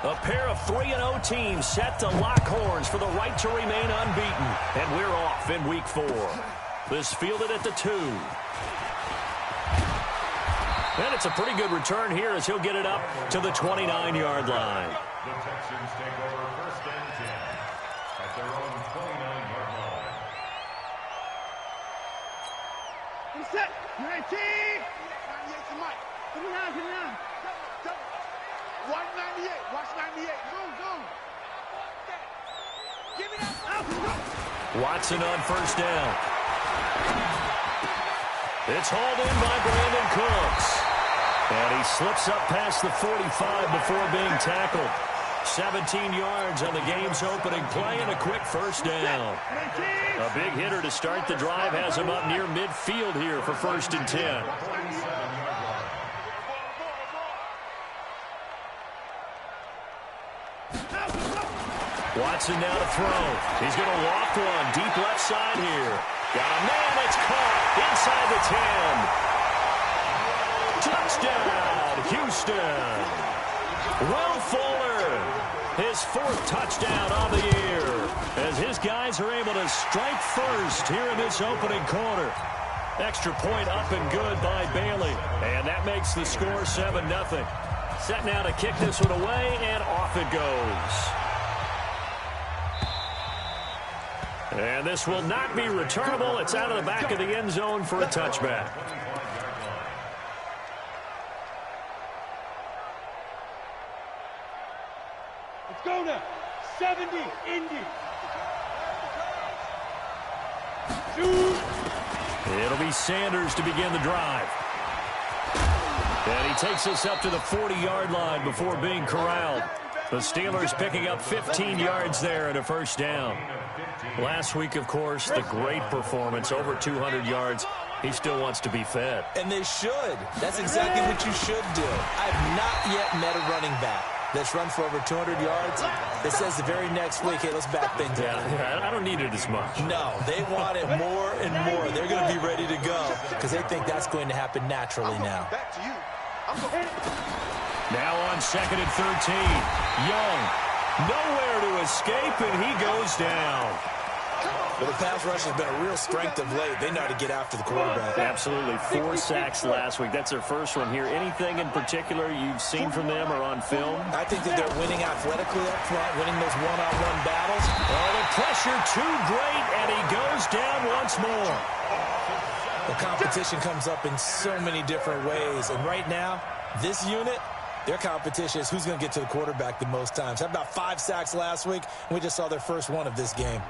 A pair of 3-0 teams set to lock horns for the right to remain unbeaten. And we're off in week 4. This fielded at the 2. And it's a pretty good return here as he'll get it up to the 29-yard line. The Texans take over first and 10 at their own 29-yard line. Reset. 19. 98 to Mike. Put it down, put it down. 198. Watch 98. Go. Give me that. Watson on first down. It's hauled in by Brandon Cooks. And he slips up past the 45 before being tackled. 17 yards on the game's opening play and a quick first down. A big hitter to start the drive has him up near midfield here for first and 10. Watson now to throw. He's going to loft one deep left side here. Got a man that's caught inside the 10. Touchdown, Houston. Will Fuller, his 4th touchdown of the year, as his guys are able to strike first here in this opening quarter. Extra point up and good by Bailey, and that makes the score 7-0. Set now to kick this one away, and off it goes. And this will not be returnable. It's out of the back of the end zone for a touchback. Let's go now. 70, Indy. It'll be Sanders to begin the drive. And he takes us up to the 40-yard line before being corralled. The Steelers picking up 15 yards there and a first down. Last week, of course, the great performance, over 200 yards. He still wants to be fed. And they should. That's exactly what you should do. I've not yet met a running back that's run for over 200 yards that says the very next week, hey, let's back things up. Yeah, I don't need it as much. No, they want it more and more. They're going to be ready to go because they think that's going to happen naturally now. Back to you. Now on 2nd and 13. Young, nowhere to escape, and he goes down. Well, the pass rush has been a real strength of late. They know how to get after the quarterback. Absolutely. 4 sacks last week. That's their first one here. Anything in particular you've seen from them or on film? I think that they're winning athletically up front, winning those one-on-one battles. Oh, the pressure too great, and he goes down once more. The competition comes up in so many different ways. And right now, this unit, their competition is who's going to get to the quarterback the most times. Had about 5 sacks last week, and we just saw their first one of this game.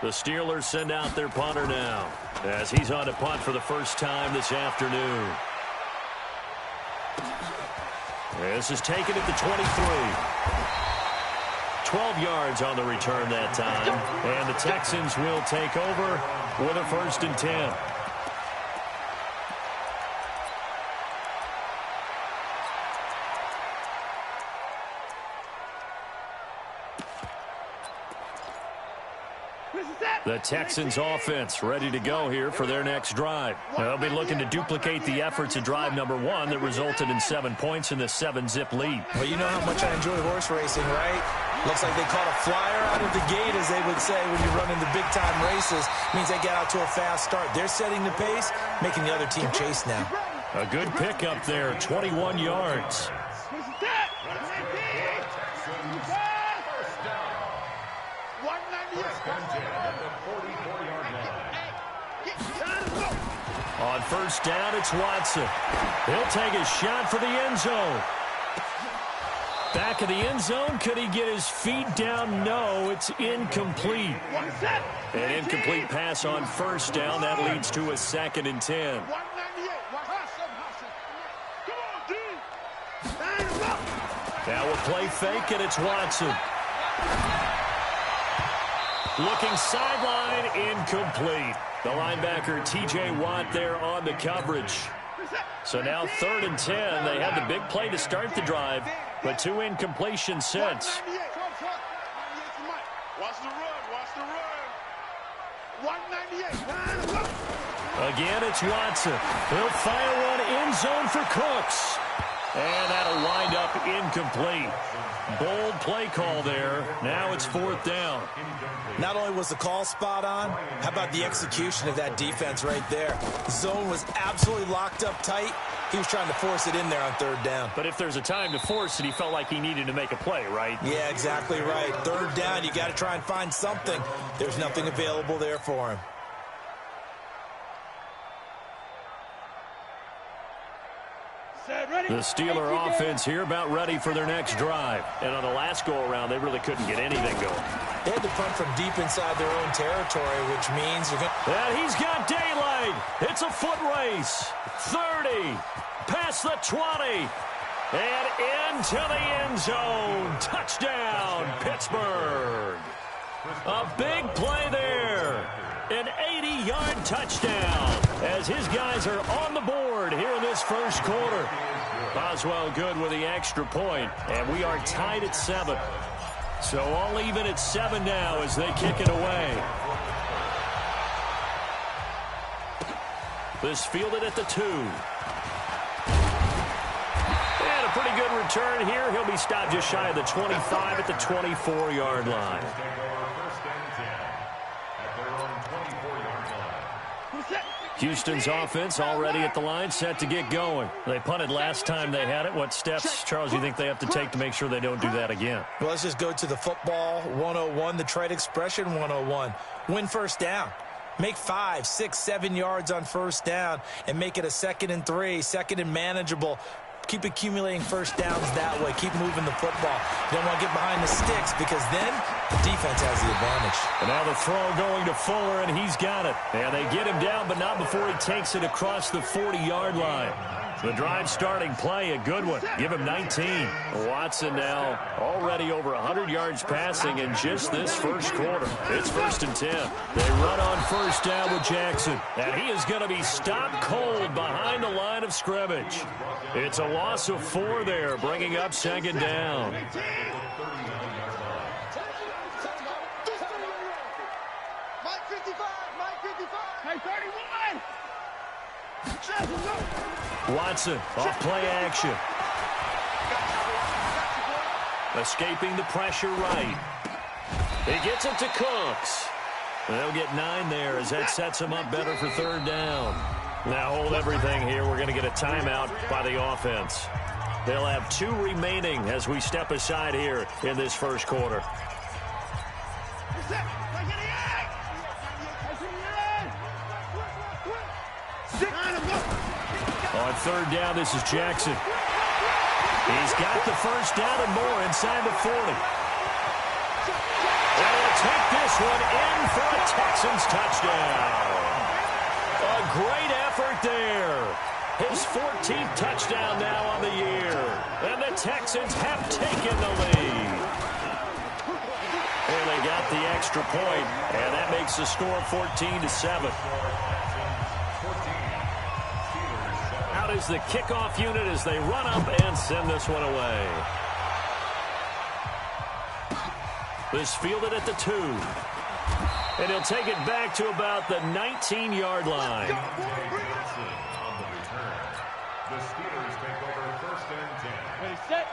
The Steelers send out their punter now as he's on to punt for the first time this afternoon. This is taken at the 23. 12 yards on the return that time. And the Texans will take over with a first and 10. The Texans offense ready to go here for their next drive. They'll be looking to duplicate the efforts of drive number 1 that resulted in 7 points in the 7-zip lead. Well, you know how much I enjoy horse racing, right? Looks like they caught a flyer out of the gate, as they would say, when you run in the big-time races. Means they get out to a fast start. They're setting the pace, making the other team chase now. A good pickup there, 21 yards. On first down, it's Watson. He'll take a shot for the end zone. Back of the end zone. Could he get his feet down? No, it's incomplete. An incomplete pass on first down. That leads to a 2nd and 10. Now a play fake, and it's Watson. Looking sideline, incomplete. The linebacker, T.J. Watt, there on the coverage. So now 3rd and 10. They had the big play to start the drive, but 2 incompletions since. Watch the run. Again, it's Watson. He'll fire one end zone for Cooks. And that'll wind up incomplete. Bold play call there. Now it's 4th down. Not only was the call spot on, how about the execution of that defense right there? The zone was absolutely locked up tight. He was trying to force it in there on 3rd down. But if there's a time to force it, he felt like he needed to make a play, right? Yeah, exactly right. 3rd down, you got to try and find something. There's nothing available there for him. The Steeler offense here about ready for their next drive. And on the last go-around, they really couldn't get anything going. They had to punt from deep inside their own territory, which means you're going to... And he's got daylight. It's a foot race. 30. Past the 20. And into the end zone. Touchdown, Pittsburgh. A big play there. An 80-yard touchdown as his guys are on the board here in this first quarter. Boswell good with the extra point, and we are tied at 7. So all even at 7 now as they kick it away. This fielded at the 2. And a pretty good return here. He'll be stopped just shy of the 25 at the 24-yard line. Houston's offense already at the line, set to get going. They punted last time they had it. What steps, Charles, do you think they have to take to make sure they don't do that again? Well, let's just go to the football 101, the trade expression 101. Win 1st down. Make 5, 6, 7 yards on 1st down and make it a 2nd and 3, 2nd and manageable. Keep accumulating 1st downs that way. Keep moving the football. You don't want to get behind the sticks because then the defense has the advantage. And now the throw going to Fuller, and he's got it. And they get him down, but not before he takes it across the 40-yard line. The drive starting play, a good one. Give him 19. Watson now already over 100 yards passing in just this first quarter. It's 1st and 10. They run on 1st down with Jackson. And he is going to be stopped cold behind the line of scrimmage. It's a loss of 4 there, bringing up 2nd down. Mike 55, Mike 55. Hey, 31. Watson off play action. Escaping the pressure right. He gets it to Cooks. They'll get 9 there as that sets him up better for 3rd down. Now hold everything here. We're going to get a timeout by the offense. They'll have 2 remaining as we step aside here in this first quarter. On 3rd down, this is Jackson. He's got the 1st down and more inside the 40. They'll take this one in for a Texans touchdown. A great effort there. His 14th touchdown now on the year. And the Texans have taken the lead. And they got the extra point, and that makes the score 14-7. Out is the kickoff unit as they run up and send this one away. This fielded at the 2. And he'll take it back to about the 19-yard line.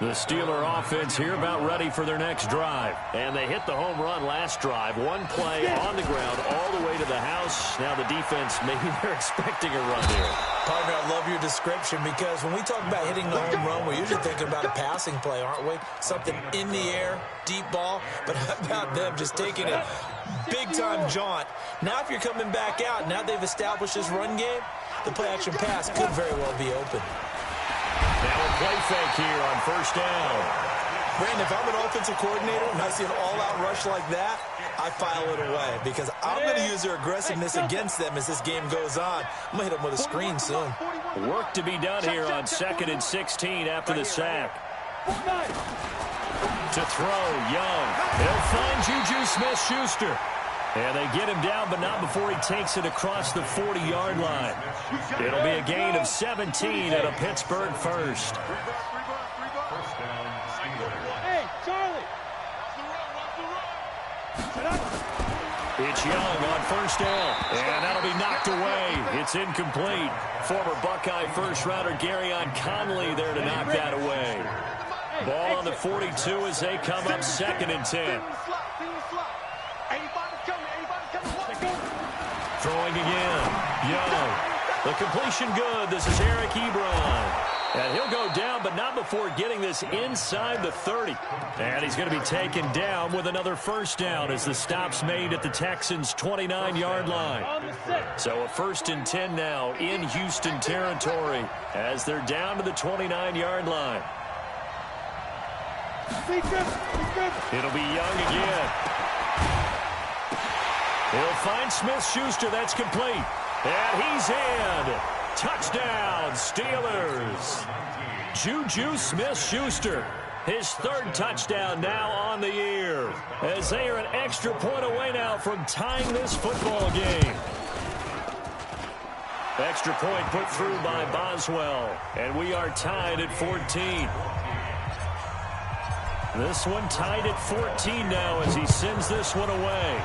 The Steeler offense here about ready for their next drive. And they hit the home run last drive. 1 play on the ground all the way to the house. Now the defense, maybe they're expecting a run here. Partner, I love your description because when we talk about hitting the home run, we're usually thinking about a passing play, aren't we? Something in the air, deep ball. But how about them just taking a big-time jaunt? Now if you're coming back out, now they've established this run game, the play-action pass could very well be open. Now a play fake here on 1st down. Brandon, if I'm an offensive coordinator and I see an all-out rush like that, I file it away because I'm going to use their aggressiveness against them as this game goes on. I'm going to hit them with a screen soon. Work to be done here on 2nd and 16 after the sack. To throw, Young. He'll find Juju Smith-Schuster. And they get him down, but not before he takes it across the 40-yard line. It'll be a gain of 17 and a Pittsburgh first. Hey, Charlie. It's Young on first down, and that'll be knocked away. It's incomplete. Former Buckeye first-rounder Garyon Conley there to knock that away. Ball on the 42 as they come up 2nd and 10. Throwing again. Young. The completion good. This is Eric Ebron. And he'll go down, but not before getting this inside the 30. And he's going to be taken down with another first down as the stop's made at the Texans' 29-yard line. So a 1st and 10 now in Houston territory as they're down to the 29-yard line. It'll be Young again. He'll find Smith-Schuster. That's complete. And he's in. Touchdown, Steelers. Juju Smith-Schuster, his 3rd touchdown now on the year, as they are an extra point away now from tying this football game. Extra point put through by Boswell, and we are tied at 14. This one tied at 14 now as he sends this one away.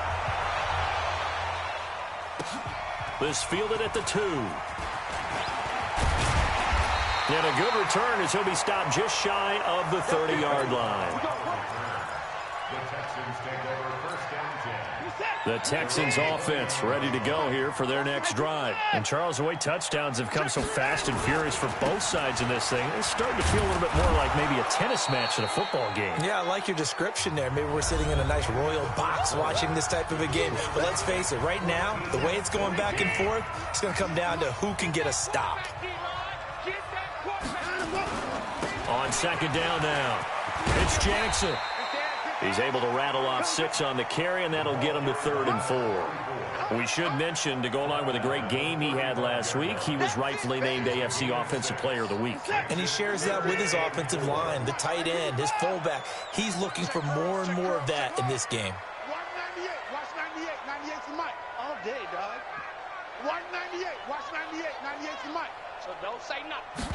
This fielded at the 2. And a good return as he'll be stopped just shy of the 30-yard line. The Texans offense ready to go here for their next drive. And Charles, the way touchdowns have come so fast and furious for both sides in this thing, it's starting to feel a little bit more like maybe a tennis match in a football game. Yeah, I like your description there. Maybe we're sitting in a nice royal box watching this type of a game. But let's face it, right now, the way it's going back and forth, it's going to come down to who can get a stop. On 2nd down now, it's Jackson. He's able to rattle off 6 on the carry, and that'll get him to 3rd and 4. We should mention, to go along with a great game he had last week, he was rightfully named AFC Offensive Player of the Week. And he shares that with his offensive line, the tight end, his fullback. He's looking for more and more of that in this game. 198, watch 98, 98's the mic. All day, dog. 198, watch 98, 98's the mic. So don't say nothing.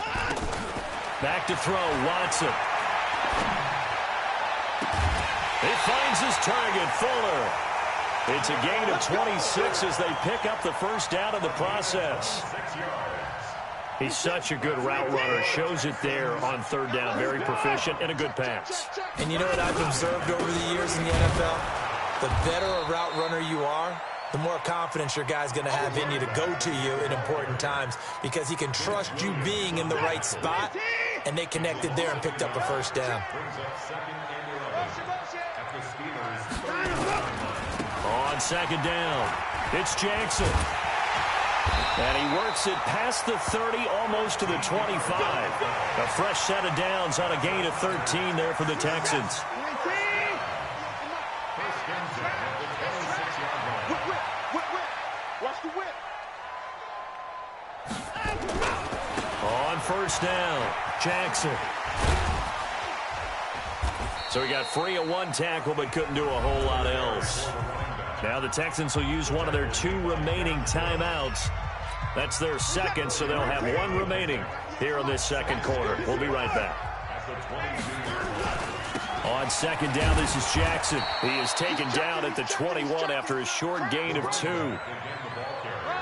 Back to throw, Watson. He finds his target, Fuller. It's a gain of 26 as they pick up the first down in the process. He's such a good route runner. Shows it there on 3rd down. Very proficient and a good pass. And you know what I've observed over the years in the NFL? The better a route runner you are, the more confidence your guy's going to have in you to go to you in important times because he can trust you being in the right spot, and they connected there and picked up a first down. On 2nd down, it's Jackson. And he works it past the 30, almost to the 25. A fresh set of downs on a gain of 13 there for the Texans. Watch the whip. On 1st down, Jackson. So he got free of 1 tackle, but couldn't do a whole lot else. Now the Texans will use one of their 2 remaining timeouts. That's their 2nd, so they'll have 1 remaining here in this 2nd quarter. We'll be right back. On 2nd down, this is Jackson. He is taken down at the 21 after a short gain of 2.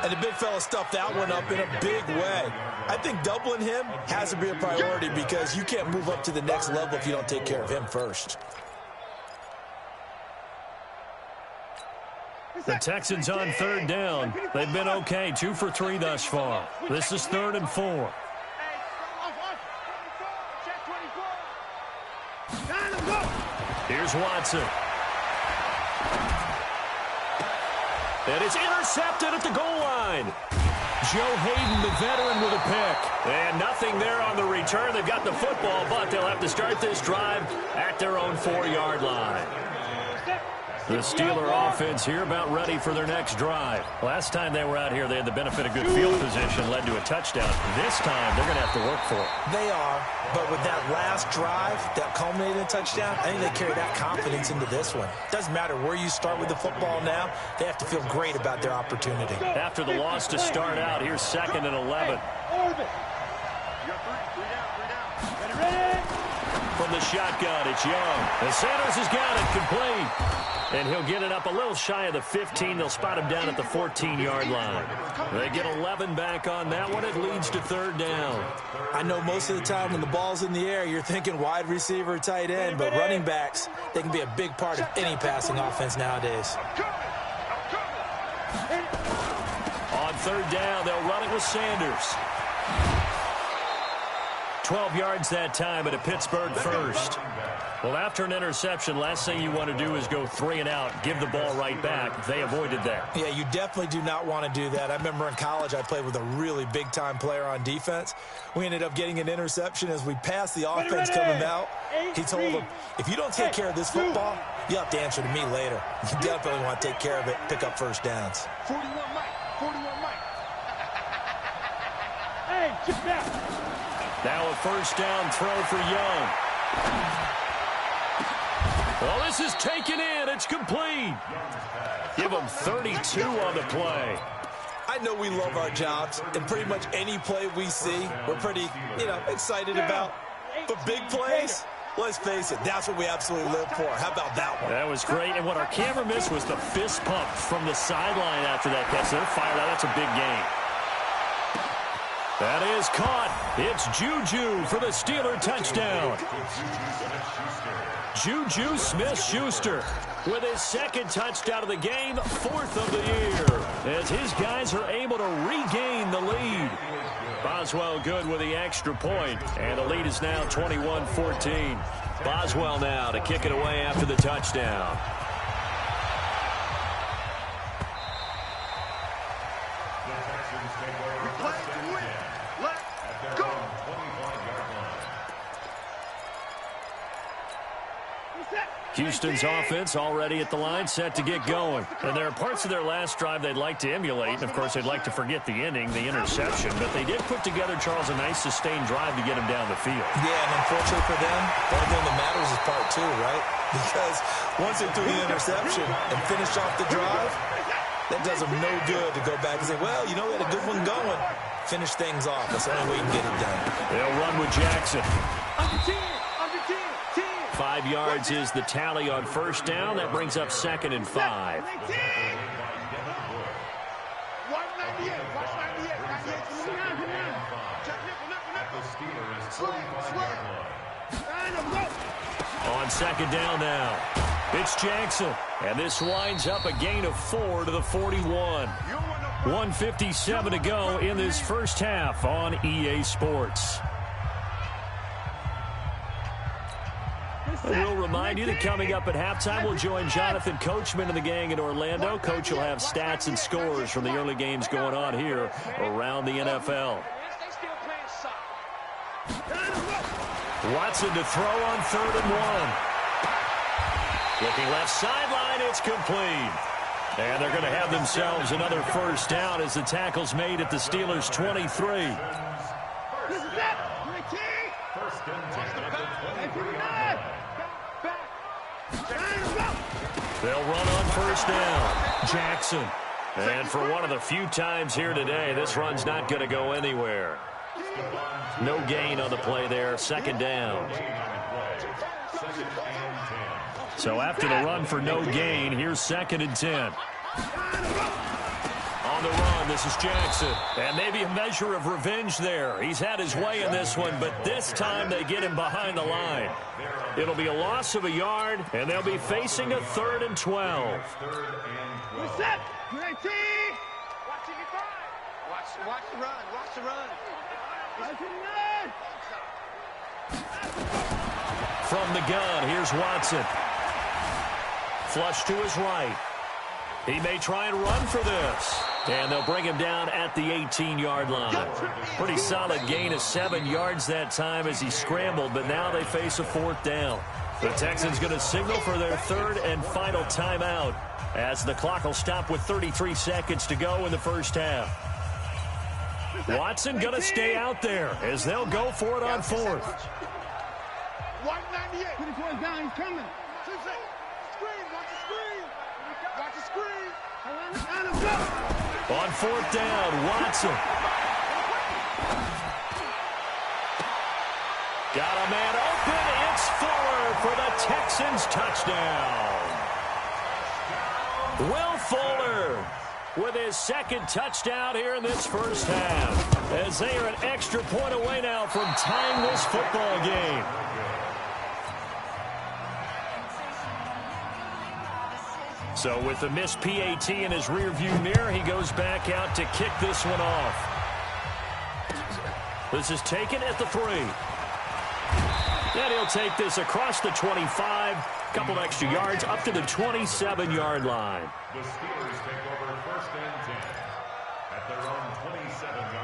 And the big fella stuffed that one up in a big way. I think doubling him has to be a priority because you can't move up to the next level if you don't take care of him first. The Texans on 3rd down. They've been okay, 2 for 3 thus far. This is 3rd and 4. Here's Watson. And it's intercepted at the goal line. Joe Hayden, the veteran, with a pick. And nothing there on the return. They've got the football, but they'll have to start this drive at their own 4-yard line. The Steeler offense here about ready for their next drive. Last time they were out here, they had the benefit of good field position, led to a touchdown. This time, they're going to have to work for it. They are, but with that last drive that culminated in a touchdown, I think they carry that confidence into this one. Doesn't matter where you start with the football now, they have to feel great about their opportunity. After the loss to start out, here's 2nd and 11. From the shotgun, it's Young. And Sanders has got it complete. And he'll get it up a little shy of the 15. They'll spot him down at the 14-yard line. They get 11 back on that one. It leads to third down. I know most of the time when the ball's in the air, you're thinking wide receiver, tight end, but running backs, they can be a big part of any passing offense nowadays. On third down, they'll run it with Sanders. 12 yards that time at a Pittsburgh first. Well, after an interception, last thing you want to do is go 3 and out, give the ball right back. They avoided that. Yeah, you definitely do not want to do that. I remember in college I played with a really big-time player on defense. We ended up getting an interception as we passed the offense coming out. He told him, if you don't take care of this football, you'll have to answer to me later. You definitely want to take care of it, pick up first downs. 41 Mike. 41 Mike. Hey, chip down. Now a first down throw for Young. Well, this is taken in. It's complete. Give them 32 on the play. I know we love our jobs, and pretty much any play we see, we're pretty, excited about. But big plays, let's face it, that's what we absolutely live for. How about that one? That was great. And what our camera missed was the fist pump from the sideline after that catch. They're fired out. That's a big gain. That is caught. It's Juju for the Steeler touchdown. Juju Smith-Schuster with his second touchdown of the game, 4th of the year, as his guys are able to regain the lead. Boswell good with the extra point, and the lead is now 21-14. Boswell now to kick it away after the touchdown. Houston's offense already at the line, set to get going. And there are parts of their last drive they'd like to emulate. And, of course, they'd like to forget the inning, the interception. But they did put together, Charles, a nice sustained drive to get him down the field. Yeah, and unfortunately for them, the only thing that matters is part 2, right? Because once they threw the interception and finished off the drive, that does them no good to go back and say, well, we had a good one going. Finish things off. That's the only way you can get it done. They'll run with Jackson. Under 10. 5 yards is the tally on first down. That brings up 2nd and 5. 198. Watch 98. 98. On second down now, it's Jackson. And this winds up a gain of 4 to the 41. 1:57 to go in this first half on EA Sports. We'll remind you that coming up at halftime, we'll join Jonathan Coachman and the gang in Orlando. Coach will have stats and scores from the early games going on here around the NFL. Watson to throw on 3rd and 1. Looking left sideline, it's complete. And they're going to have themselves another first down as the tackle's made at the Steelers' 23. They'll run on first down. Jackson. And for one of the few times here today, this run's not going to go anywhere. No gain on the play there. 2nd down. So after the run for no gain, here's 2nd and 10. On the run, this is Jackson. And maybe a measure of revenge there. He's had his way in this one, but this time they get him behind the line. It'll be a loss of a yard, and they'll be facing a 3rd and 12. What's up? Watch the run. Watch the run. From the gun, here's Watson. Flush to his right. He may try and run for this. And they'll bring him down at the 18-yard line. Pretty solid gain of 7 yards that time as he scrambled, but now they face a 4th down. The Texans going to signal for their 3rd and final timeout as the clock will stop with 33 seconds to go in the first half. Watson going to stay out there as they'll go for it on 4th. 198. Put his voice down. He's coming. Screen. Watch the screen. Watch the screen. On 4th down, Watson. Got a man open. It's Fuller for the Texans touchdown. Will Fuller with his second touchdown here in this first half, as they are an extra point away now from tying this football game. So with the missed PAT in his rearview mirror, he goes back out to kick this one off. This is taken at the 3. And he'll take this across the 25, couple extra yards up to the 27-yard line. The Steelers take over 1st and 10 at their own 27-yard line.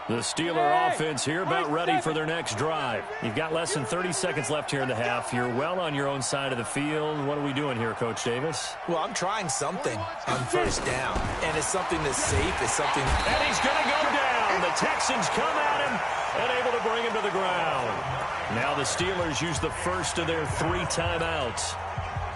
The Steeler offense here about ready for their next drive. You've got less than 30 seconds left here in the half. You're well on your own side of the field. What are we doing here, Coach Davis? Well, I'm trying something on first down, and it's something that's safe. It's something. And he's going to go down. The Texans come at him and able to bring him to the ground. Now the Steelers use the first of their 3 timeouts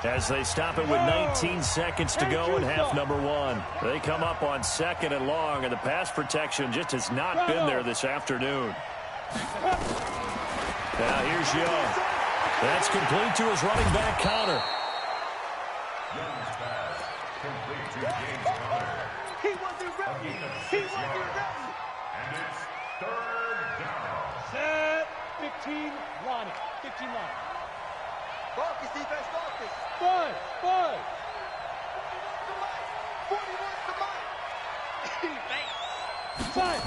as they stop it with 19 seconds to go in half number 1. They come up on 2nd and long, and the pass protection just has not been there this afternoon. Now here's Young. That's complete to his running back, Conner. Young's pass complete to James Conner. He wasn't ready. He wasn't ready. And it's 3rd down. Set. 15 line. 15 line. Focus, defense, focus. 5. 40 wants the mic. 5.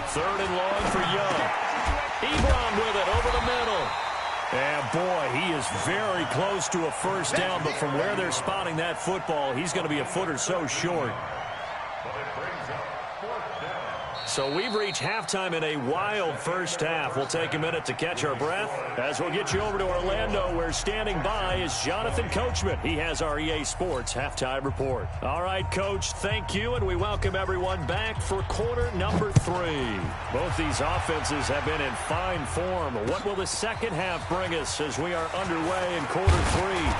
3rd and long for Young. Ebron with it over the middle. And boy, he is very close to a first down, but from where they're spotting that football, he's going to be a foot or so short. But it brings up 4th down. So we've reached halftime in a wild first half. We'll take a minute to catch our breath as we'll get you over to Orlando, where standing by is Jonathan Coachman. He has our EA Sports Halftime Report. All right, Coach, thank you, and we welcome everyone back for quarter number 3. Both these offenses have been in fine form. What will the second half bring us as we are underway in quarter 3?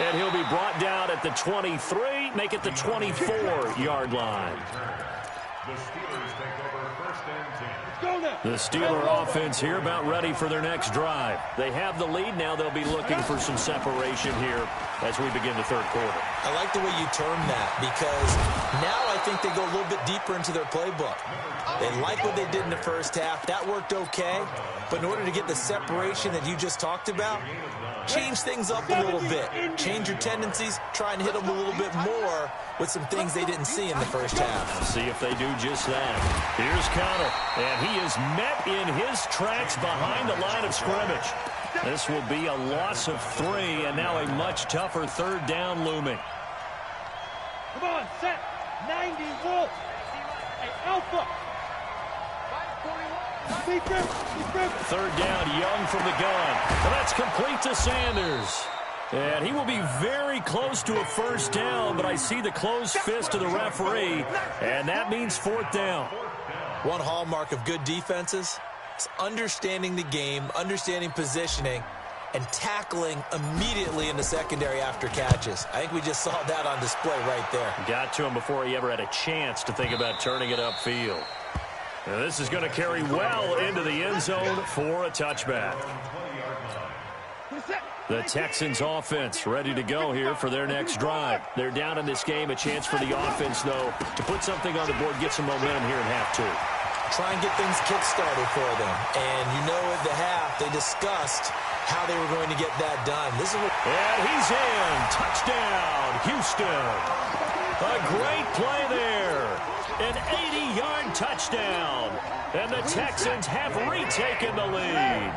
And he'll be brought down at the 23, make it the 24-yard line. The Steelers take over 1st and 10. Go now. The Steeler offense here about ready for their next drive. They have the lead. Now they'll be looking for some separation here as we begin the 3rd quarter. I like the way you term that, because now I think they go a little bit deeper into their playbook. They like what they did in the first half. That worked okay. But in order to get the separation that you just talked about, change things up a little bit. Change your tendencies. Try and hit them a little bit more with some things they didn't see in the first half. See if they do just that. Here's Conner, and he is met in his tracks behind the line of scrimmage. This will be a loss of 3, and now a much tougher 3rd down looming. Come on, set. 90 Wolf. Hey, Alpha. Defense. 3rd down, Young from the gun. And that's complete to Sanders. And he will be very close to a first down, but I see the closed fist of the referee, and that means 4th down. One hallmark of good defenses is understanding the game, understanding positioning, and tackling immediately in the secondary after catches. I think we just saw that on display right there. Got to him before he ever had a chance to think about turning it upfield. And this is going to carry well into the end zone for a touchback. The Texans offense ready to go here for their next drive. They're down in this game. A chance for the offense, though, to put something on the board, get some momentum here in half 2. Try and get things kick-started for them. And you know at the half, they discussed how they were going to get that done. This is what... And he's in. Touchdown, Houston. A great play there. An 80-yard touchdown. And the Texans have retaken the lead.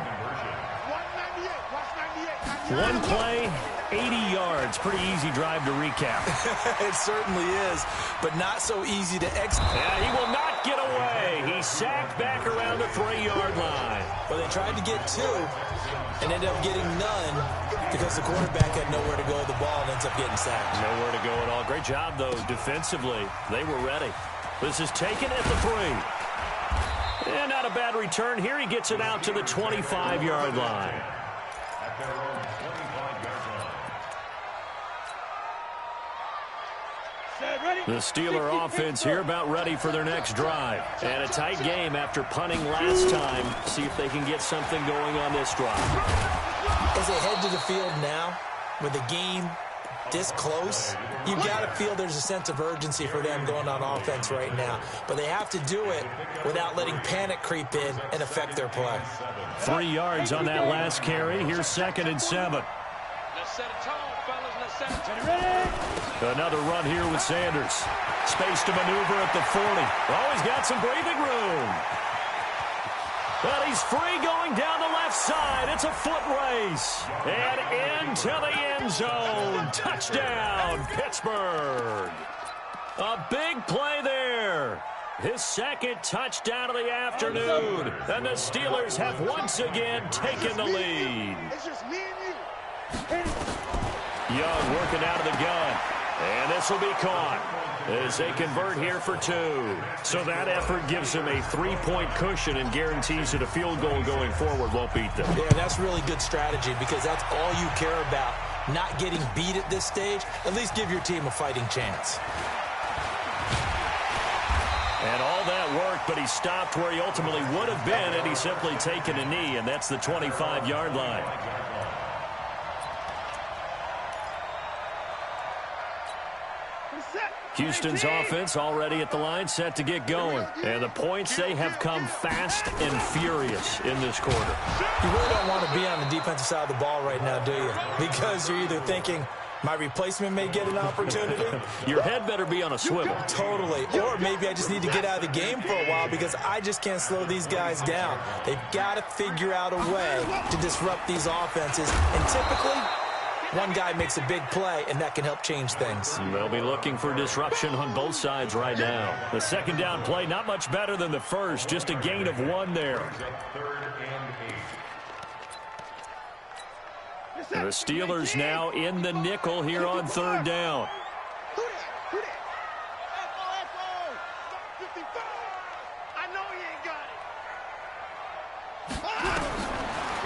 1 play, 80 yards. Pretty easy drive to recap. It certainly is, but not so easy to execute. And he will not get away. He's sacked back around the 3-yard line. Well, they tried to get 2 and ended up getting none because the quarterback had nowhere to go with the ball and ends up getting sacked. Nowhere to go at all. Great job, though, defensively. They were ready. This is taken at the 3. And not a bad return here. He gets it out to the 25-yard line. At their own 25-yard line. The Steeler offense here about ready for their next drive. And a tight game after punting last time. See if they can get something going on this drive. As they head to the field now, with the game this close, you got to feel there's a sense of urgency for them going on offense right now. But they have to do it without letting panic creep in and affect their play. 3 yards on that last carry. Here's 2nd and 7. Let's set a tone, fellas. Let's set a tone. Ready? Another run here with Sanders. Space to maneuver at the 40. Oh, he's got some breathing room. But he's free going down the left side. It's a foot race. And into the end zone. Touchdown, Pittsburgh. A big play there. His 2nd touchdown of the afternoon. And the Steelers have once again taken the lead. It's just me and you. Young working out of the gun. And this will be caught as they convert here for 2. So that effort gives them a 3-point cushion and guarantees that a field goal going forward won't beat them. Yeah, that's really good strategy because that's all you care about. Not getting beat at this stage. At least give your team a fighting chance. And all that worked, but he stopped where he ultimately would have been had he simply taken a knee, and that's the 25-yard line. Houston's offense already at the line, set to get going. And the points, they have come fast and furious in this quarter. You really don't want to be on the defensive side of the ball right now, do you? Because you're either thinking, my replacement may get an opportunity. Your head better be on a swivel. Totally. Or maybe I just need to get out of the game for a while because I just can't slow these guys down. They've got to figure out a way to disrupt these offenses. And typically, one guy makes a big play, and that can help change things. They'll be looking for disruption on both sides right now. The 2nd down play, not much better than the first. Just a gain of 1 there. And the Steelers now in the nickel here on 3rd down.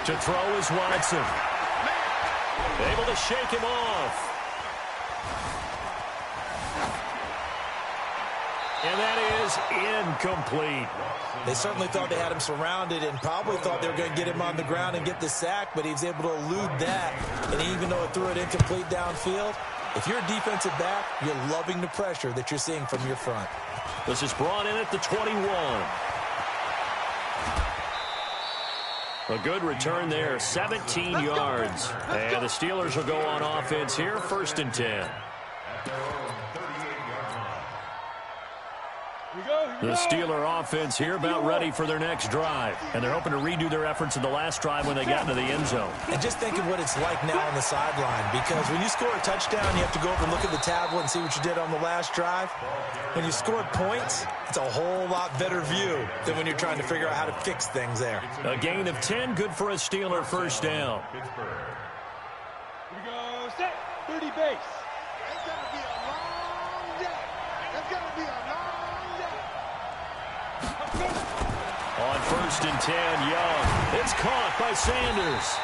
To throw is Watson. Able to shake him off. And that is incomplete. They certainly thought they had him surrounded and probably thought they were going to get him on the ground and get the sack, but he was able to elude that. And even though it threw it incomplete downfield, if you're a defensive back, you're loving the pressure that you're seeing from your front. This is brought in at the 21. A good return there, 17 yards. And the Steelers will go on offense here, 1st and 10. The Steeler offense here about ready for their next drive. And they're hoping to redo their efforts in the last drive when they got into the end zone. And just think of what it's like now on the sideline, because when you score a touchdown, you have to go over and look at the tablet and see what you did on the last drive. When you scored points, it's a whole lot better view than when you're trying to figure out how to fix things there. A gain of 10, good for a Steeler 1st down. Here we go, set, 30 base. It's going to be a long day. It's going to be a long day. On 1st and 10, Young. It's caught by Sanders.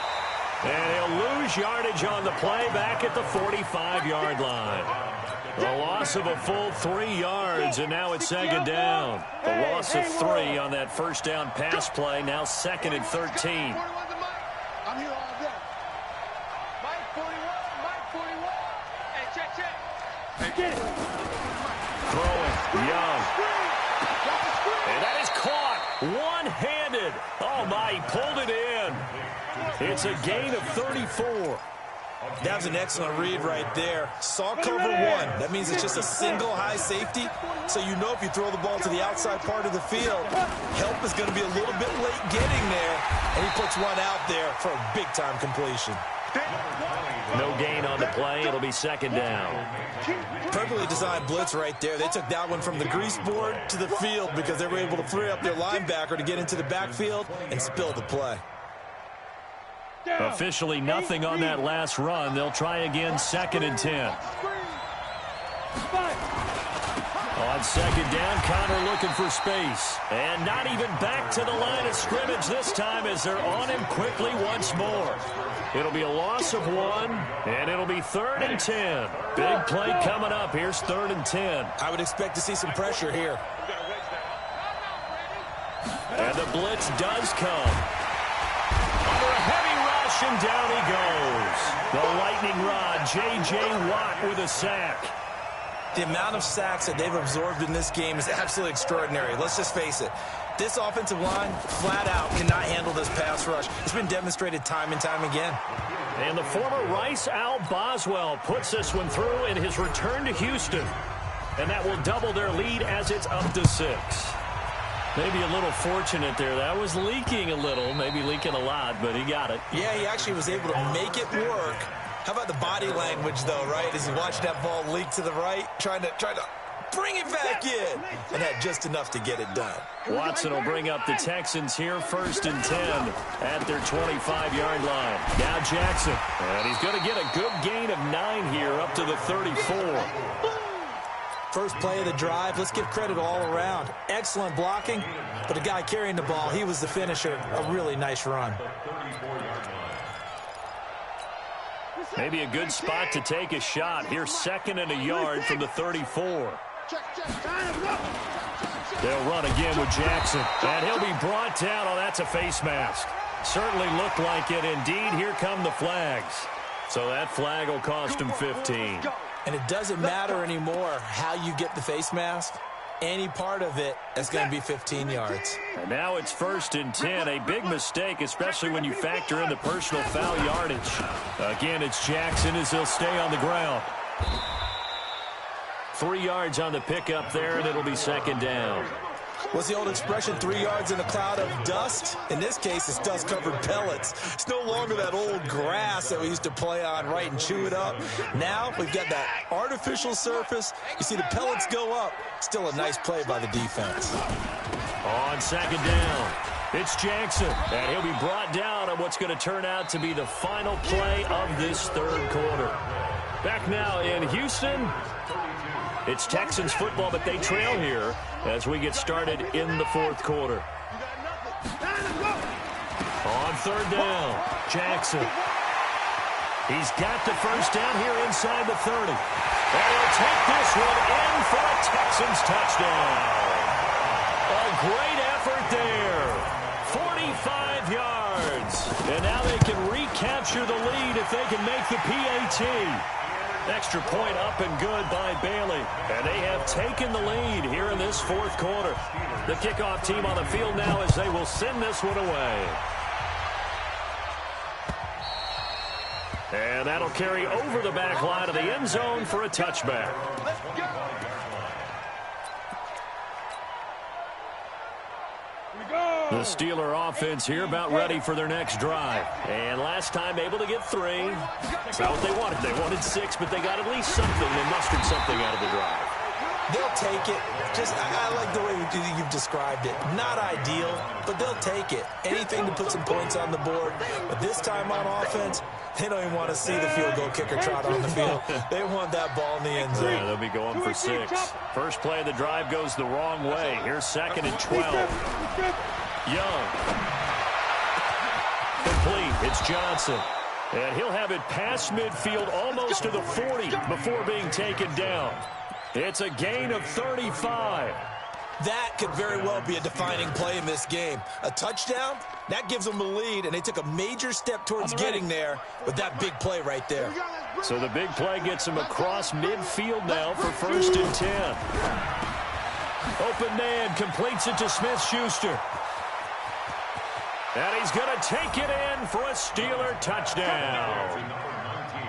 And he'll lose yardage on the play back at the 45-yard line. A loss of a full 3 yards, and now it's 2nd down. The loss of 3 on that 1st down pass play, now 2nd and 13. I'm here all day. Mike 41, Mike 41. Hey, check. Hey, get it. Throwing, Young. And that is caught one-handed. Oh, my, he pulled it in. It's a gain of 34. That was an excellent read right there. Saw cover 1. That means it's just a single high safety. So you know if you throw the ball to the outside part of the field, help is going to be a little bit late getting there. And he puts one out there for a big-time completion. No gain on the play. It'll be 2nd down. Perfectly designed blitz right there. They took that one from the grease board to the field because they were able to free up their linebacker to get into the backfield and spill the play. Officially nothing on that last run. They'll try again, 2nd and 10. On 2nd down, Connor looking for space. And not even back to the line of scrimmage this time as they're on him quickly once more. It'll be a loss of 1, and it'll be 3rd and 10. Big play coming up. Here's 3rd and 10. I would expect to see some pressure here. And the blitz does come. Under a heavy rush, and down he goes. The lightning rod, J.J. Watt with a sack. The amount of sacks that they've absorbed in this game is absolutely extraordinary. Let's just face it. This offensive line, flat out, cannot handle this pass rush. It's been demonstrated time and time again. And the former Rice Al Boswell puts this one through in his return to Houston. And that will double their lead as it's up to 6. Maybe a little fortunate there. That was leaking a little, maybe leaking a lot, but he got it. Yeah, he actually was able to make it work. How about the body language, though, right? As he watched that ball leak to the right, trying to bring it back in, and had just enough to get it done. Watson will bring up the Texans here, 1st and 10 at their 25-yard line. Now Jackson, and he's going to get a good gain of 9 here up to the 34. First play of the drive, let's give credit all around. Excellent blocking, but the guy carrying the ball, he was the finisher. A really nice run. Maybe a good spot to take a shot. Here's 2nd and a yard from the 34. They'll run again with Jackson, and he'll be brought down. Oh, that's a face mask. Certainly looked like it. Indeed, here come the flags. So that flag will cost him 15. And it doesn't matter anymore how you get the face mask. Any part of it is going to be 15 yards. And now it's 1st and 10. A big mistake, especially when you factor in the personal foul yardage. Again, it's Jackson as he'll stay on the ground. 3 yards on the pickup there, and it'll be 2nd down. What's the old expression, 3 yards in a cloud of dust? In this case, it's dust-covered pellets. It's no longer that old grass that we used to play on, right, and chew it up. Now we've got that artificial surface. You see the pellets go up. Still a nice play by the defense. On 2nd down, it's Jackson, and he'll be brought down on what's going to turn out to be the final play of this 3rd quarter. Back now in Houston. It's Texans football, but they trail here as we get started in the 4th quarter. On 3rd down, Jackson. He's got the 1st down here inside the 30. And he'll take this one in for a Texans touchdown. A great effort there. 45 yards. And now they can recapture the lead if they can make the PAT. Extra point up and good by Bailey. And they have taken the lead here in this 4th quarter. The kickoff team on the field now as they will send this one away. And that'll carry over the back line of the end zone for a touchback. The Steeler offense here about ready for their next drive. And last time able to get 3. That's not what they wanted. They wanted 6, but they got at least something. They mustered something out of the drive. They'll take it. I like the way you've described it. Not ideal, but they'll take it. Anything to put some points on the board. But this time on offense, they don't even want to see the field goal kicker trot on the field. They want that ball in the end zone. Yeah, they'll be going for 6. First play of the drive goes the wrong way. Here's 2nd and 12. Young. Complete. It's Johnson. And he'll have it past midfield almost to the 40 before being taken down. It's a gain of 35. That could very well be a defining play in this game. A touchdown, that gives them the lead, and they took a major step towards getting there with that big play right there. So the big play gets him across midfield now for 1st and 10. Open man completes it to Smith-Schuster. And he's going to take it in for a Steeler touchdown.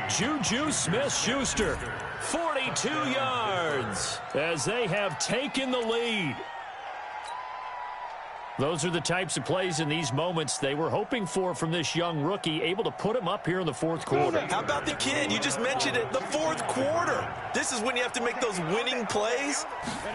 Juju Smith-Schuster, 42 yards as they have taken the lead. Those are the types of plays in these moments they were hoping for from this young rookie, able to put him up here in the 4th quarter. How about the kid? You just mentioned it, the 4th quarter. This is when you have to make those winning plays.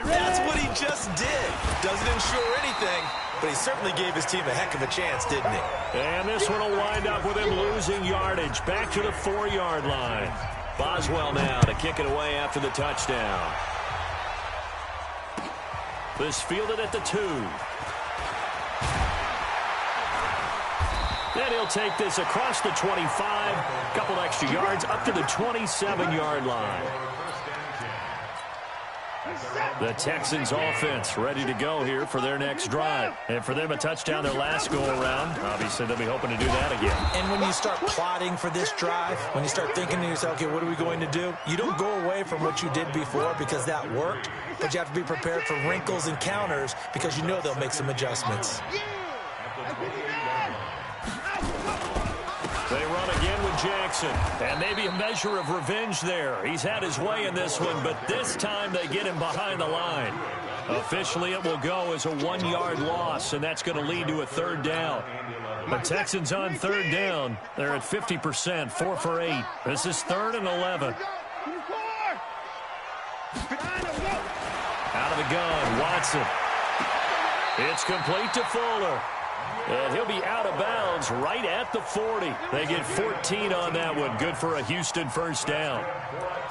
That's what he just did. Doesn't ensure anything, but he certainly gave his team a heck of a chance, didn't he? And this one will wind up with him losing yardage back to the 4-yard line. Boswell now to kick it away after the touchdown. This fielded at the 2. Then he'll take this across the 25, a couple extra yards up to the 27-yard line. The Texans offense ready to go here for their next drive. And for them, a touchdown their last go-around. Obviously, they'll be hoping to do that again. And when you start plotting for this drive, when you start thinking to yourself, okay, what are we going to do? You don't go away from what you did before because that worked, but you have to be prepared for wrinkles and counters because you know they'll make some adjustments. They run again with Jackson, and maybe a measure of revenge there. He's had his way in this one, but this time they get him behind the line. Officially, it will go as a 1-yard loss, and that's going to lead to a third down. The Texans on third down. They're at 50%, 4 for 8. This is 3rd and 11. Out of the gun, Watson. It's complete to Fuller. And he'll be out of bounds right at the 40. They get 14 on that one. Good for a Houston first down.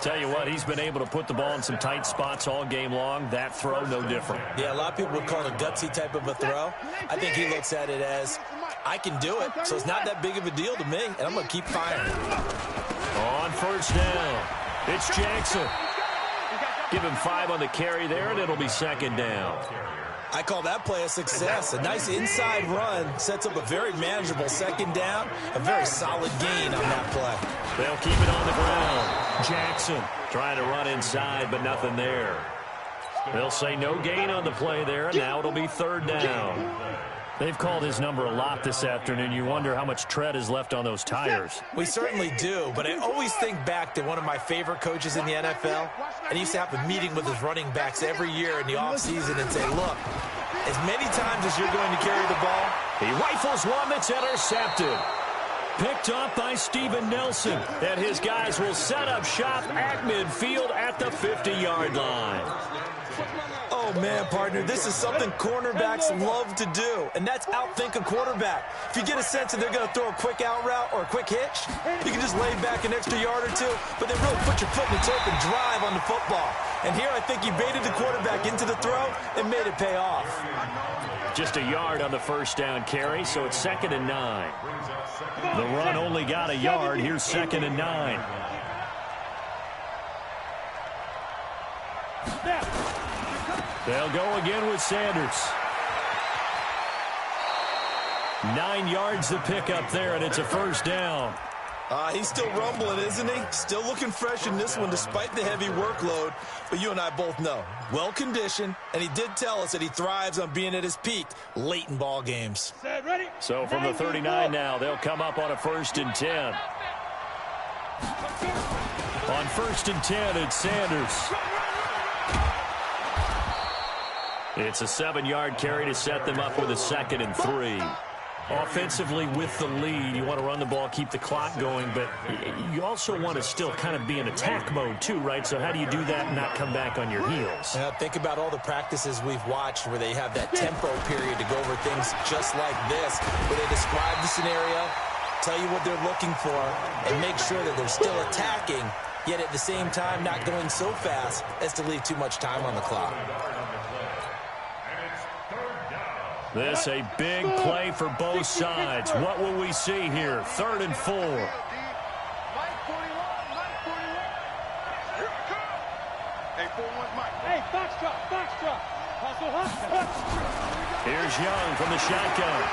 Tell you what, he's been able to put the ball in some tight spots all game long. That throw, no different. Yeah, a lot of people would call it a gutsy type of a throw. I think he looks at it as, I can do it, so it's not that big of a deal to me, and I'm going to keep firing. On first down, it's Jackson. Give him 5 on the carry there, and it'll be 2nd down. I call that play a success. A nice inside run sets up a very manageable 2nd down, a very solid gain on that play. They'll keep it on the ground. Jackson trying to run inside, but nothing there. They'll say no gain on the play there, and now it'll be 3rd down. They've called his number a lot this afternoon. You wonder how much tread is left on those tires. We certainly do, but I always think back to one of my favorite coaches in the NFL, and he used to have a meeting with his running backs every year in the offseason and say, look, as many times as you're going to carry the ball, he rifles one that's intercepted. Picked up by Steven Nelson, and his guys will set up shop at midfield at the 50-yard line. Oh, man, partner, this is something cornerbacks love to do, and that's outthink a quarterback. If you get a sense that they're going to throw a quick out route or a quick hitch, you can just lay back an extra yard or two, but then really put your foot in the turf and drive on the football. And here I think he baited the quarterback into the throw and made it pay off. Just a yard on the first down carry, so it's 2nd and 9. The run only got a yard. Here's 2nd and 9. They'll go again with Sanders. 9 yards to pick up there, and it's a first down. He's still rumbling, isn't he? Still looking fresh in this one despite the heavy workload. But you and I both know, well-conditioned, and he did tell us that he thrives on being at his peak late in ball games. So from the 39 now, they'll come up on a 1st and 10. On 1st and 10, it's Sanders. It's a 7-yard carry to set them up with a 2nd and 3. Offensively with the lead, you want to run the ball, keep the clock going, but you also want to still kind of be in attack mode too, right? So how do you do that and not come back on your heels? Yeah, think about all the practices we've watched where they have that tempo period to go over things just like this, where they describe the scenario, tell you what they're looking for, and make sure that they're still attacking, yet at the same time not going so fast as to leave too much time on the clock. This a big play for both sides. What will we see here? 3rd and 4. Hey, Foxtrot. Here's Young from the shotgun.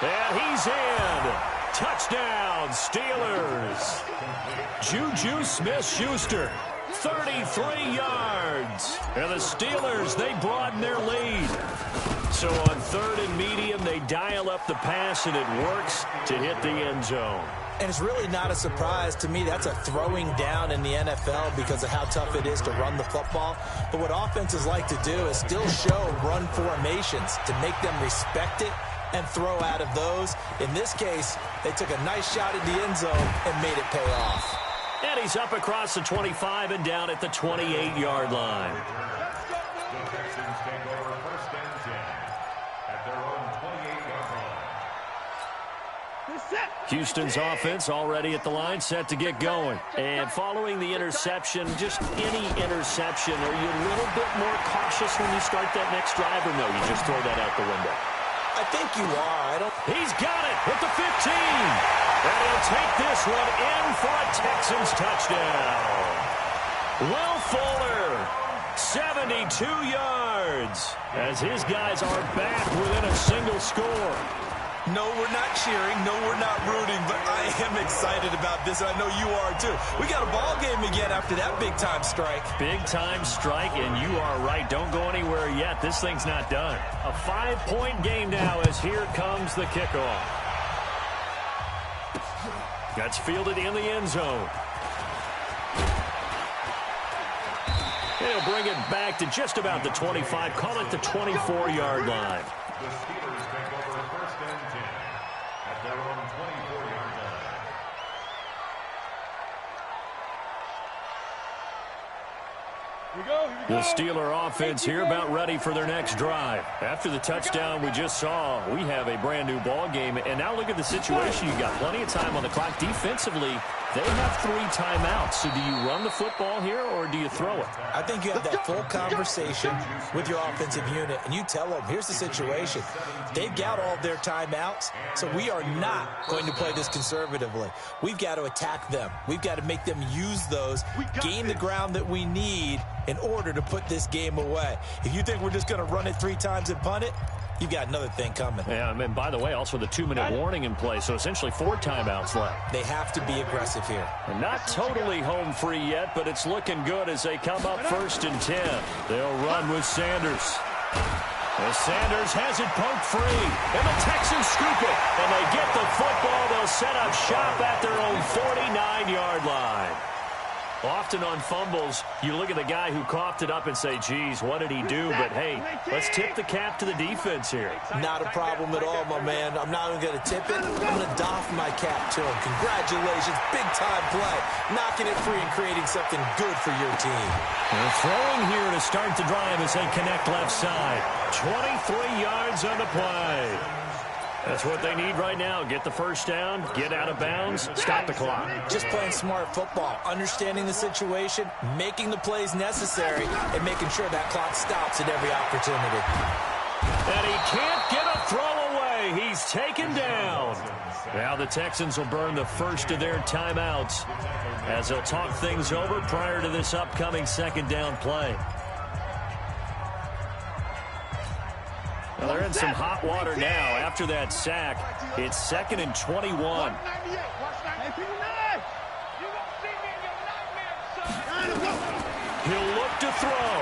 And he's in. Touchdown, Steelers. Juju Smith-Schuster. 33 yards. And the Steelers, they broaden their lead. So on 3rd and medium, they dial up the pass, and it works to hit the end zone. And it's really not a surprise to me. That's a throwing down in the NFL because of how tough it is to run the football. But what offenses like to do is still show run formations to make them respect it and throw out of those. In this case, they took a nice shot at the end zone and made it pay off. And he's up across the 25 and down at the 28-yard line. The Texans take over 1st and 10 at their own 28-yard line. Houston's offense already at the line, set to get going. And following the interception, just any interception, are you a little bit more cautious when you start that next drive, or no, you just throw that out the window? I think you are. He's got it at the 15. And he'll take this one in for a Texans touchdown. Will Fuller 72 yards as his guys are back within a single score. No, we're not cheering. No, we're not rooting, but I am excited about this, and I know you are too. We got a ball game again after that big-time strike. Big-time strike, and you are right. Don't go anywhere yet. This thing's not done. A 5-point game now as here comes the kickoff. That's fielded in the end zone. He'll bring it back to just about the 25. Call it the 24-yard line. The Steelers take over first and 10 at their own 24-yard line. Here we go. The Steeler offense here about ready for their next drive. After the touchdown we just saw, we have a brand new ball game. And now look at the situation. You got plenty of time on the clock. Defensively, they have 3 timeouts. So do you run the football here or do you throw it? I think you have that full conversation with your offensive unit, and you tell them, here's the situation. They've got all of their timeouts, so we are not going to play this conservatively. We've got to attack them. We've got to make them use those, gain the ground that we need in order to put this game away. If you think we're just going to run it 3 times and punt it, you've got another thing coming. Yeah, and by the way, also the 2-minute warning in play, so essentially 4 timeouts left. They have to be aggressive here. And not totally home free yet, but it's looking good as they come up first and 10. They'll run with Sanders. As Sanders has it poked free, and the Texans scoop it. And they get the football. They'll set up shop at their own 49-yard line. Often on fumbles, you look at the guy who coughed it up and say, geez, what did he do? But, hey, let's tip the cap to the defense here. Not a problem at all, my man. I'm not even going to tip it. I'm going to doff my cap to him. Congratulations. Big-time play. Knocking it free and creating something good for your team. They're throwing here to start the drive as they connect left side. 23 yards on the play. That's what they need right now. Get the first down, get out of bounds, stop the clock. Just playing smart football, understanding the situation, making the plays necessary, and making sure that clock stops at every opportunity. And he can't get a throw away. He's taken down. Now the Texans will burn the first of their timeouts as they'll talk things over prior to this upcoming second down play. Well, they're in some hot water now. After that sack, it's 2nd and 21. He'll look to throw.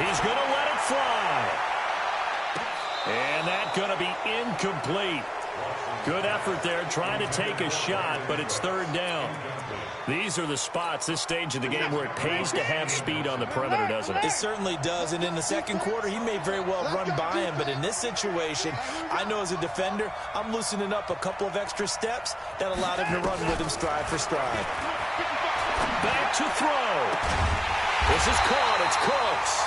He's going to let it fly. And that's going to be incomplete. Good effort there, trying to take a shot, but it's 3rd down. These are the spots, this stage of the game, where it pays to have speed on the perimeter, doesn't it? It certainly does, and in the second quarter, he may very well run by him, but in this situation, I know as a defender, I'm loosening up a couple of extra steps that allowed him to run with him stride for stride. Back to throw. This is caught. It's Cooks.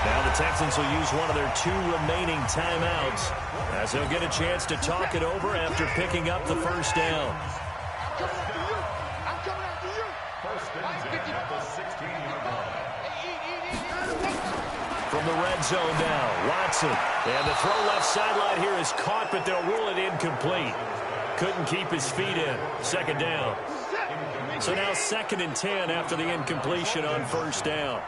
Now the Texans will use one of their 2 remaining timeouts as they'll get a chance to talk it over after picking up the first down. From the red zone now, Watson. And the throw left sideline here is caught, but they'll rule it incomplete. Couldn't keep his feet in. 2nd down. So now 2nd and 10 after the incompletion on first down.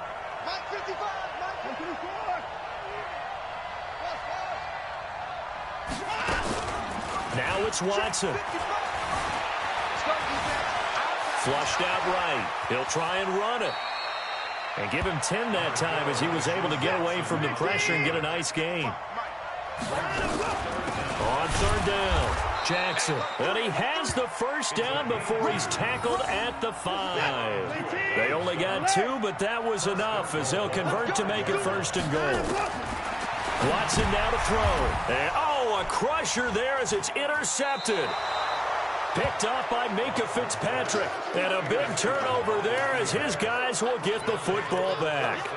Now it's Watson. Flushed out right. He'll try and run it. And give him 10 that time as he was able to get away from the pressure and get a nice gain. On 3rd down, Jackson. And he has the first down before he's tackled at the 5. They only got 2, but that was enough as they'll convert to make it 1st and goal. Watson now to throw. And, a crusher there as it's intercepted. Picked off by Minkah Fitzpatrick. And a big turnover there as his guys will get the football back.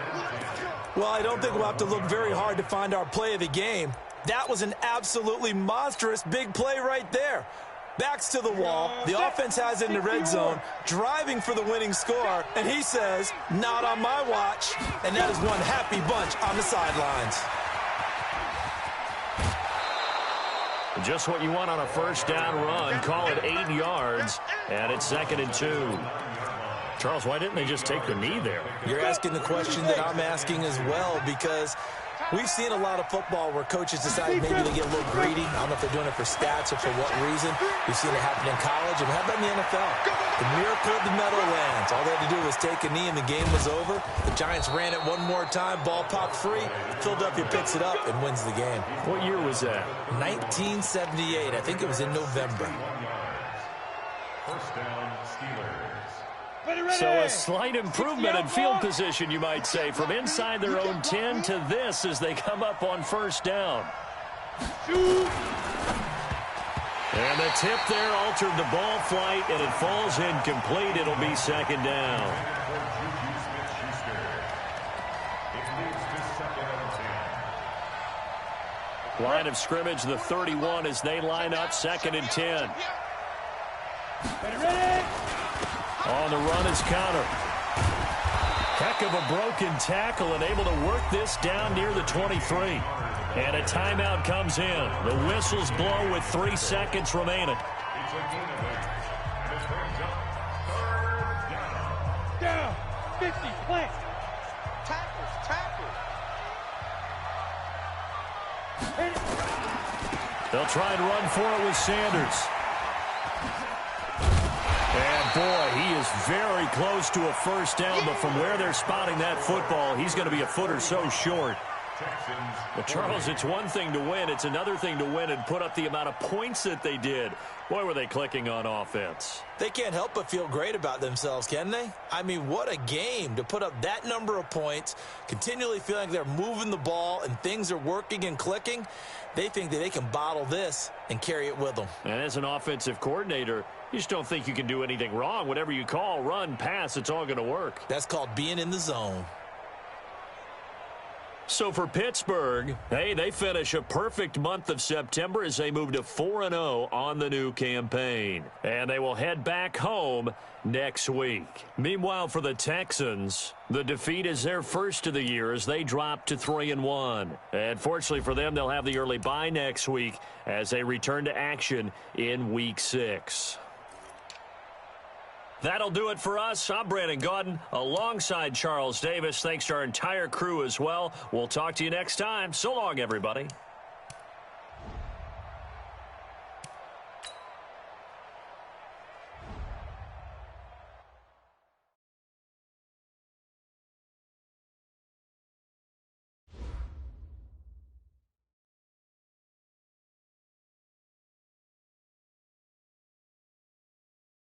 Well, I don't think we'll have to look very hard to find our play of the game. That was an absolutely monstrous big play right there. Backs to the wall. The offense has it in the red zone, driving for the winning score. And he says, not on my watch. And that is one happy bunch on the sidelines. Just what you want on a first down run. Call it 8 yards, and it's 2nd and 2. Charles, why didn't they just take the knee there? You're asking the question that I'm asking as well, because we've seen a lot of football where coaches decide maybe they get a little greedy. I don't know if they're doing it for stats or for what reason. We've seen it happen in college, and how about in the NFL? The miracle of the Meadowlands. All they had to do was take a knee, and the game was over. The Giants ran it one more time. Ball popped free. Philadelphia picks it up and wins the game. What year was that? 1978. I think it was in November. First down, Steelers. So a slight improvement in field position, you might say, from inside their own 10 to this as they come up on first down. And the tip there altered the ball flight, and it falls incomplete. It'll be second down. Line of scrimmage, the 31, as they line up, 2nd and 10. On the run is Counter. Heck of a broken tackle and able to work this down near the 23. And a timeout comes in. The whistles blow with 3 seconds remaining. Down. 50. Plant. Tackles. They'll try and run for it with Sanders. And, boy, he is very close to a first down, but from where they're spotting that football, he's going to be a foot or so short. But, Charles, it's one thing to win. It's another thing to win and put up the amount of points that they did. Boy, were they clicking on offense. They can't help but feel great about themselves, can they? I mean, what a game to put up that number of points, continually feeling like they're moving the ball and things are working and clicking. They think that they can bottle this and carry it with them. And as an offensive coordinator, you just don't think you can do anything wrong. Whatever you call, run, pass, it's all going to work. That's called being in the zone. So for Pittsburgh, hey, they finish a perfect month of September as they move to 4-0 on the new campaign. And they will head back home next week. Meanwhile, for the Texans, the defeat is their first of the year as they drop to 3-1. And fortunately for them, they'll have the early bye next week as they return to action in Week 6. That'll do it for us. I'm Brandon Gaudin alongside Charles Davis. Thanks to our entire crew as well. We'll talk to you next time. So long, everybody.